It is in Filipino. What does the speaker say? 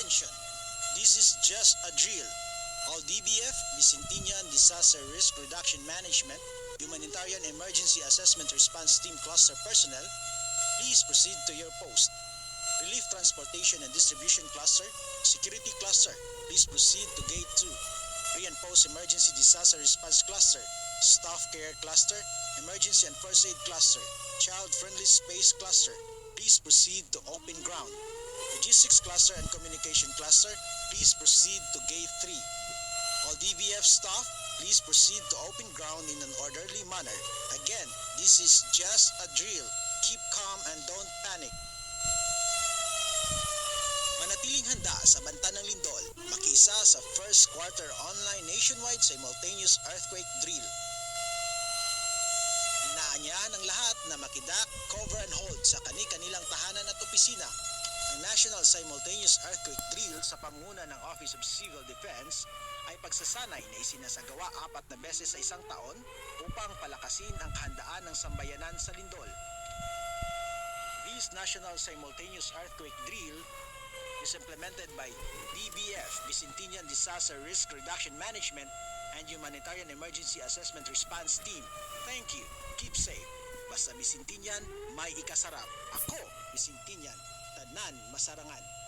Attention! This is just a drill. All DBF, Byzantinian Disaster Risk Reduction Management, Humanitarian Emergency Assessment Response Team Cluster personnel, please proceed to your post. Relief Transportation and Distribution Cluster, Security Cluster, please proceed to Gate 2. Pre- and Post-Emergency Disaster Response Cluster, Staff Care Cluster, Emergency and First Aid Cluster, Child-Friendly Space Cluster, please proceed to Open Ground. Logistics Cluster and Communication Cluster, please proceed to Gate 3. All DBF staff, please proceed to open ground in an orderly manner. Again, this is just a drill. Keep calm and don't panic. Manatiling handa sa banta ng lindol, makiisa sa first quarter online nationwide simultaneous earthquake drill. Inaanyahan ang lahat na makidak, cover and hold sa kani-kanilang tahanan at opisina. Ang National Simultaneous Earthquake Drill sa pangunguna ng Office of Civil Defense ay pagsasanay na isinasagawa 4 na beses sa isang taon upang palakasin ang kahandaan ng sambayanan sa lindol. This National Simultaneous Earthquake Drill is implemented by DBF, Byzantinian Disaster Risk Reduction Management and Humanitarian Emergency Assessment Response Team. Thank you. Keep safe. Basta Byzantinian, may ikasarap. Ako, Byzantinian. Tanan, masarangan.